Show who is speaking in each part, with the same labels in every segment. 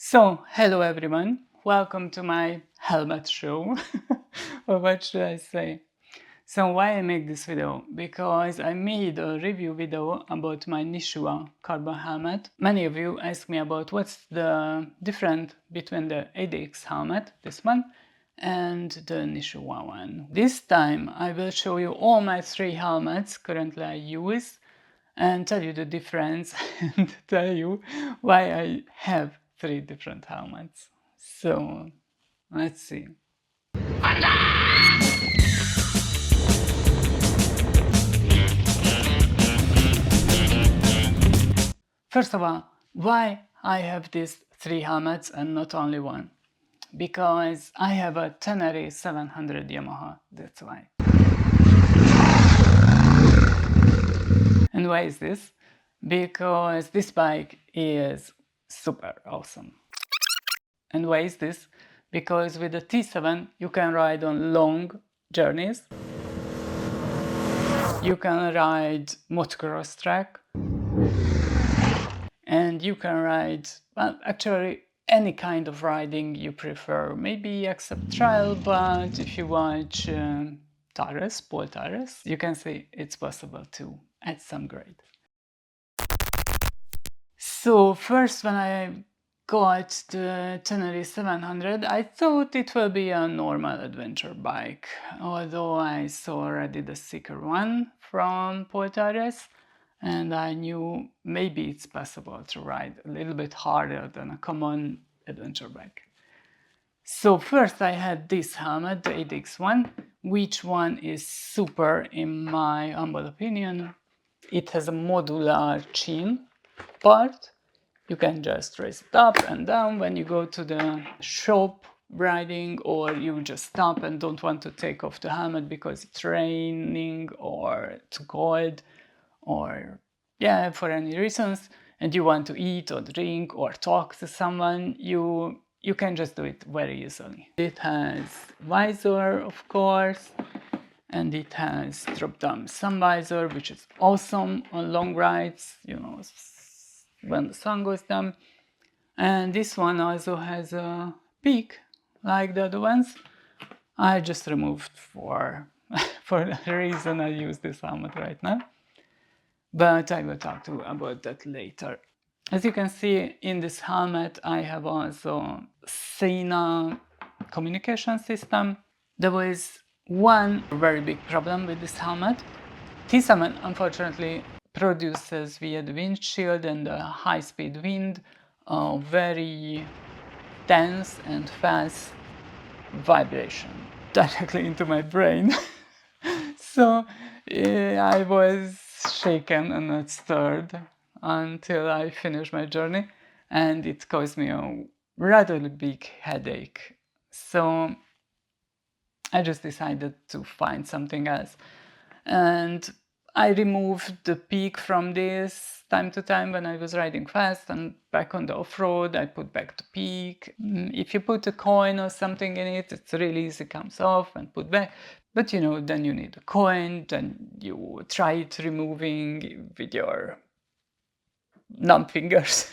Speaker 1: So, hello everyone, welcome to my helmet show, or what should I say? So why I make this video? Because I made a review video about my Nishua carbon helmet. Many of you ask me about what's the difference between the ADX helmet, this one, and the Nishua one. This time I will show you all my three helmets currently I use and tell you the difference and tell you why I have three different helmets. So let's see. First of all, why I have these three helmets and not only one? Because I have a Tenere 700 Yamaha, that's why. And why is this? Because this bike is super awesome. And why is this? Because with the T7 you can ride on long journeys. You can ride motocross track. And you can ride, well, actually any kind of riding you prefer. Maybe except trail, but if you watch tires, Paul tires, you can see it's possible to add some grade. So first, when I got the Tenere 700, I thought it will be a normal adventure bike, although I saw already the Seeker one from Paul tires, and I knew maybe it's possible to ride a little bit harder than a common adventure bike. So first I had this helmet, the ADX-1, which one is super in my humble opinion. It has a modular chin part. You can just raise it up and down when you go to the shop riding, or you just stop and don't want to take off the helmet because it's raining or too cold, or yeah, for any reasons, and you want to eat or drink or talk to someone, you can just do it very easily. It has visor, of course, and it has drop-down sun visor, which is awesome on long rides, you know, when the sun goes down. And this one also has a peak, like the other ones. I just removed for the reason I use this helmet right now. But I will talk to you about that later. As you can see in this helmet, I have also Sena communication system. There was one very big problem with this helmet. T7 unfortunately produces via the windshield and the high-speed wind a very dense and fast vibration directly into my brain. So I was shaken and not stirred until I finished my journey, and it caused me a rather big headache. So I just decided to find something else. And I removed the peak from this time to time when I was riding fast, and back on the off-road I put back the peak. If you put a coin or something in it, it's really easy, comes off and put back. But you know, then you need a coin, then you try it removing with your numb fingers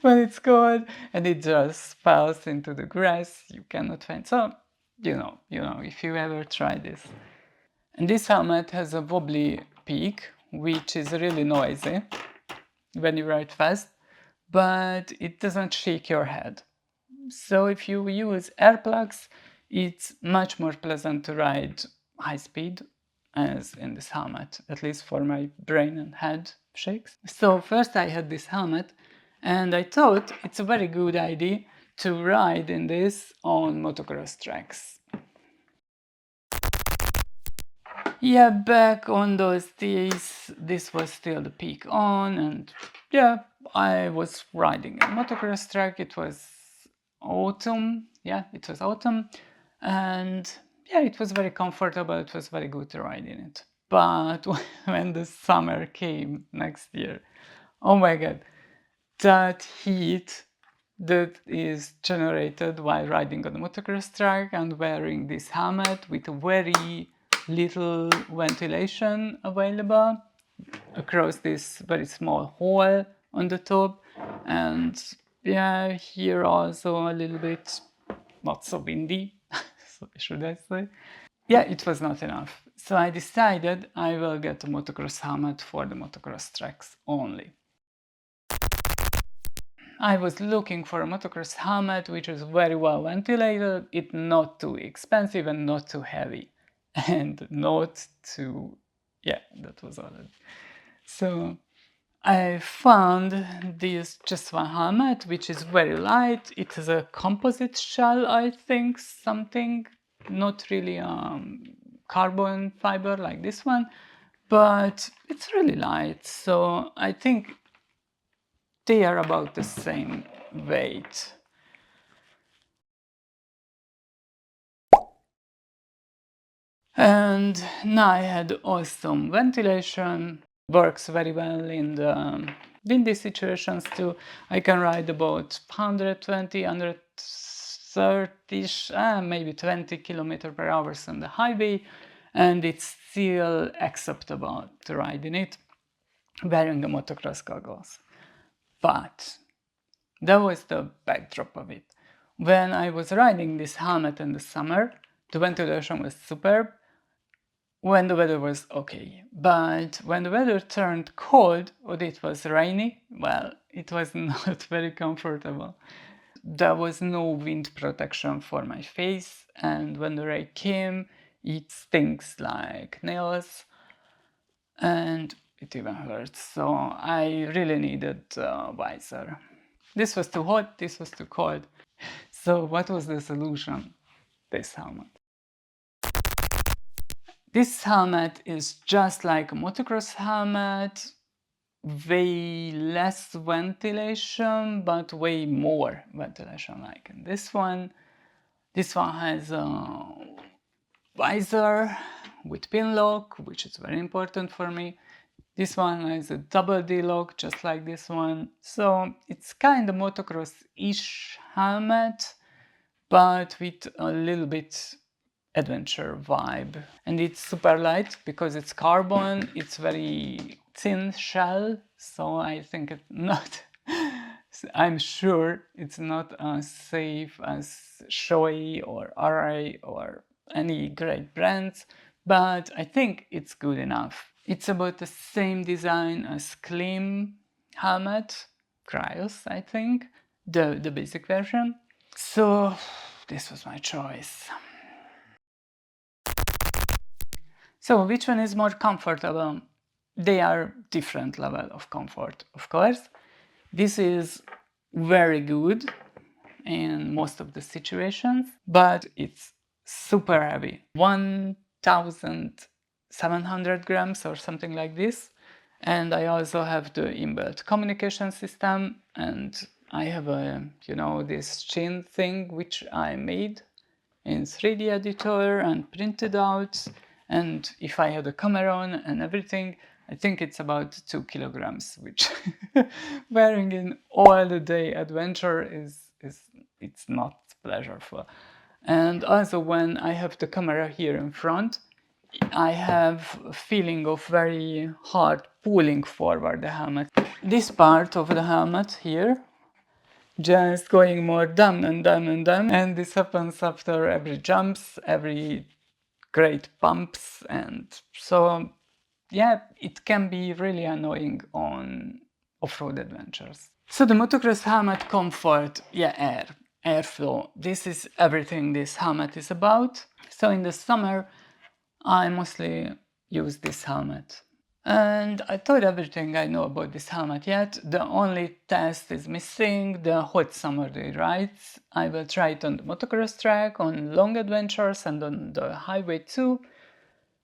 Speaker 1: when it's cold, and it just falls into the grass. You cannot find. So, you know, if you ever try this. And this helmet has a wobbly peak, which is really noisy when you ride fast, but it doesn't shake your head. So if you use air plugs, it's much more pleasant to ride high speed as in this helmet, at least for my brain and head shakes. So first I had this helmet, and I thought it's a very good idea to ride in this on motocross tracks. Yeah, back on those days, this was still the peak on, and yeah, I was riding a motocross track. It was autumn, yeah, it was autumn, and yeah, it was very comfortable. It was very good to ride in it. But when the summer came next year, oh my god, that heat that is generated while riding on a motocross track and wearing this helmet with a very little ventilation available across this very small hole on the top, and yeah, here also a little bit not so windy, so should I say? Yeah, it was not enough. So I decided I will get a motocross helmet for the motocross tracks only. I was looking for a motocross helmet which is very well ventilated, it's not too expensive and not too heavy. And not too, yeah, that was all. So I found this Just-1 helmet, which is very light. It is a composite shell, I think, something, not really carbon fiber like this one, but it's really light. So I think they are about the same weight. And now I had awesome ventilation, works very well in the windy situations too. I can ride about 120, 130, maybe 20 kilometers per hour on the highway, and it's still acceptable to ride in it wearing the motocross goggles. But that was the backdrop of it. When I was riding this helmet in the summer, the ventilation was superb when the weather was okay. But when the weather turned cold or it was rainy, well, it was not very comfortable. There was no wind protection for my face, and when the rain came, it stinks like nails and it even hurts. So I really needed a visor. This was too hot, this was too cold. So what was the solution? This helmet. This helmet is just like a motocross helmet, way less ventilation, but way more ventilation like in this one. This one has a visor with pin lock, which is very important for me. This one has a double D lock, just like this one. So it's kind of motocross-ish helmet, but with a little bit adventure vibe. And it's super light because it's carbon, it's very thin shell, so I think it's not I'm sure it's not as safe as Shoei or RA or any great brands, but I think it's good enough. It's about the same design as Klim helmet, Cryos, I think, the basic version. So this was my choice. So which one is more comfortable? They are different level of comfort, of course. This is very good in most of the situations, but it's super heavy. 1,700 grams or something like this. And I also have the inbuilt communication system, and I have a, this chin thing which I made in 3D editor and printed out. And if I had a camera on and everything, I think it's about 2 kilograms, which wearing in all the day adventure is it's not pleasurable. And also when I have the camera here in front, I have a feeling of very hard pulling forward the helmet. This part of the helmet here just going more down and down and down, and this happens after every jumps, every great bumps, and so yeah, it can be really annoying on off-road adventures. So the motocross helmet comfort, yeah, airflow, this is everything this helmet is about. So in the summer I mostly use this helmet. And I told everything I know about this helmet yet. The only test is missing, the hot summer day rides. I will try it on the motocross track, on long adventures and on the highway too.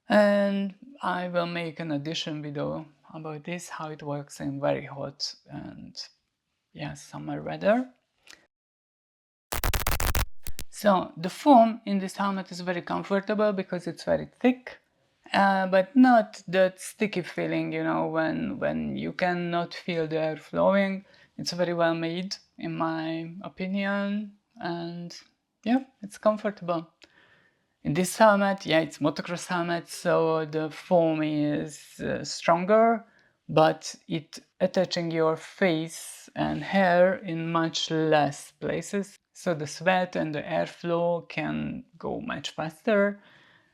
Speaker 1: And I will make an addition video about this, how it works in very hot and summer weather. So the foam in this helmet is very comfortable because it's very thick. But not that sticky feeling, when you cannot feel the air flowing. It's very well made, in my opinion, and yeah, it's comfortable. In this helmet, it's motocross helmet, so the foam is stronger, but it attaching your face and hair in much less places, so the sweat and the airflow can go much faster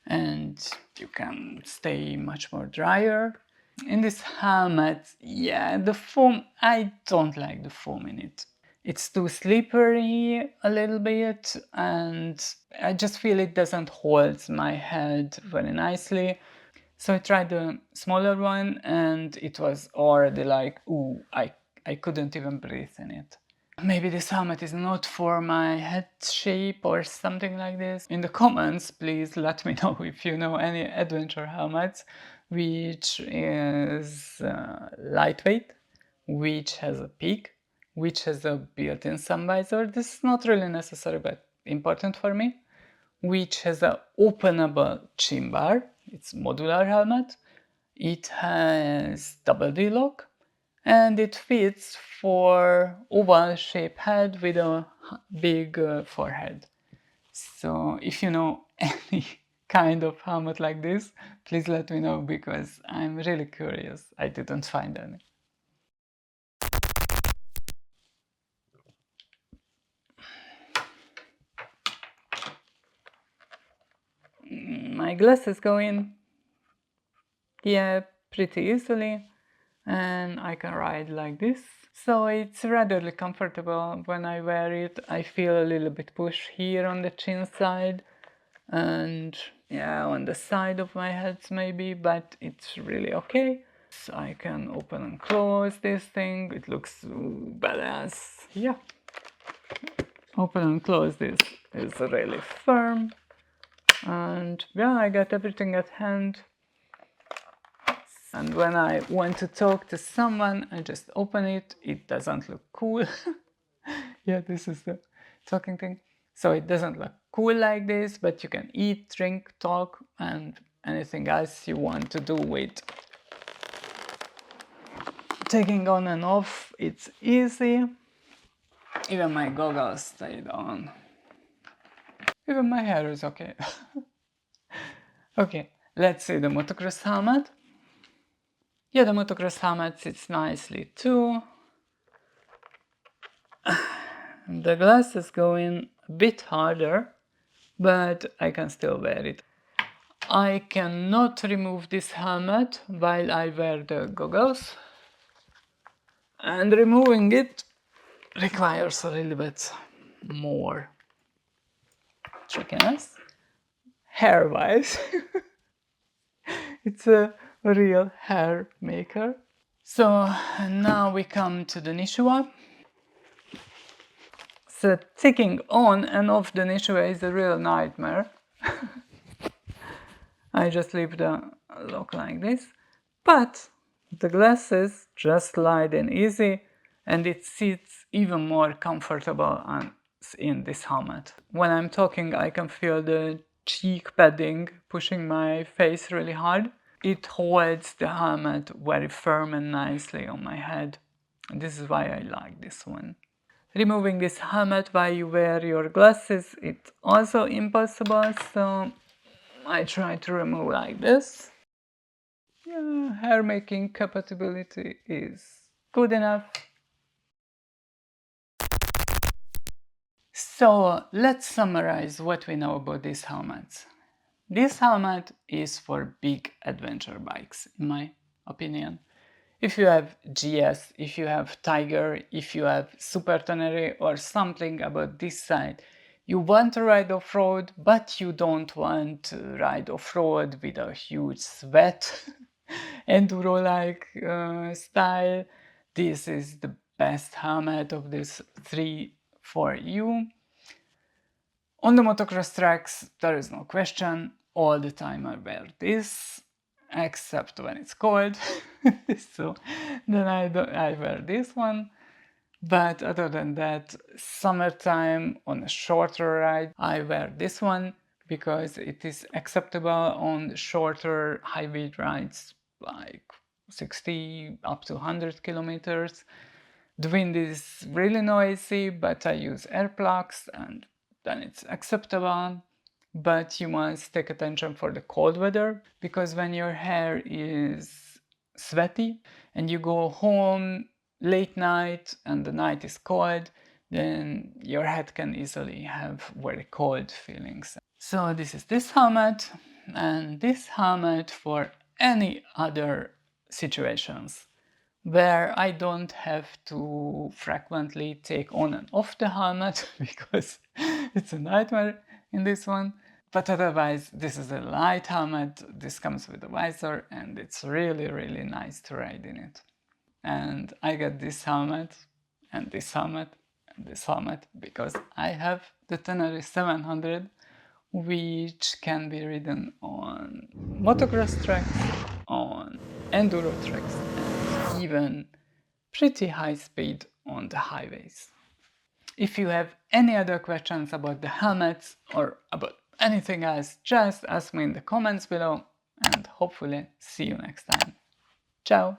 Speaker 1: and you can stay much more drier. In this helmet, yeah, the foam, I don't like the foam in it. It's too slippery a little bit, and I just feel it doesn't hold my head very nicely. So I tried the smaller one, and it was already like, ooh, I couldn't even breathe in it. Maybe this helmet is not for my head shape or something like this. In the comments, please let me know if you know any adventure helmets which is lightweight, which has a peak, which has a built-in sun visor. This is not really necessary but important for me. Which has a openable chin bar. It's modular helmet. It has double D lock and it fits for oval shaped head with a big forehead. So if you know any kind of helmet like this, please let me know because I'm really curious. I didn't find any. My glasses go in, yeah, pretty easily, and I can ride like this. So it's rather comfortable when I wear it. I feel a little bit push here on the chin side and yeah, on the side of my head maybe, but it's really okay. So I can open and close this thing. It looks badass. Yeah. Open and close this is really firm. And yeah, I got everything at hand. And when I want to talk to someone, I just open it. It doesn't look cool. Yeah, this is the talking thing. So it doesn't look cool like this, but you can eat, drink, talk, and anything else you want to do with. Taking on and off, it's easy. Even my goggles stayed on. Even my hair is okay. Okay, let's see the motocross helmet. Yeah, the motocross helmet sits nicely too. The glasses go in a bit harder, but I can still wear it. I cannot remove this helmet while I wear the goggles, and removing it requires a little bit more trickiness. Hair-wise, it's a real hair maker. So now we come to the Nishua. So taking on and off the Nishua is a real nightmare. I just leave the lock like this, but the glasses just slide in easy and it sits even more comfortable in this helmet. When I'm talking, I can feel the cheek padding pushing my face really hard. It holds the helmet very firm and nicely on my head. And this is why I like this one. Removing this helmet while you wear your glasses, it's also impossible, so I try to remove like this. Yeah, hair making compatibility is good enough. So let's summarize what we know about these helmets. This helmet is for big adventure bikes, in my opinion. If you have GS, if you have Tiger, if you have Super Tonnerre or something about this side, you want to ride off-road, but you don't want to ride off-road with a huge sweat, enduro-like style, this is the best helmet of these three for you. On the motocross tracks, there is no question, all the time I wear this, except when it's cold, so then I wear this one. But other than that, summertime on a shorter ride, I wear this one because it is acceptable on shorter highway rides like 60 up to 100 kilometers. The wind is really noisy, but I use air plugs and then it's acceptable. But you must take attention for the cold weather because when your hair is sweaty and you go home late night and the night is cold, then your head can easily have very cold feelings. So this is this helmet, and this helmet for any other situations where I don't have to frequently take on and off the helmet because it's a nightmare in this one. But otherwise, this is a light helmet, this comes with a visor, and it's really nice to ride in it. And I got this helmet, and this helmet, and this helmet, because I have the Tenere 700, which can be ridden on motocross tracks, on enduro tracks, and even pretty high speed on the highways. If you have any other questions about the helmets or about anything else, just ask me in the comments below, and hopefully see you next time. Ciao!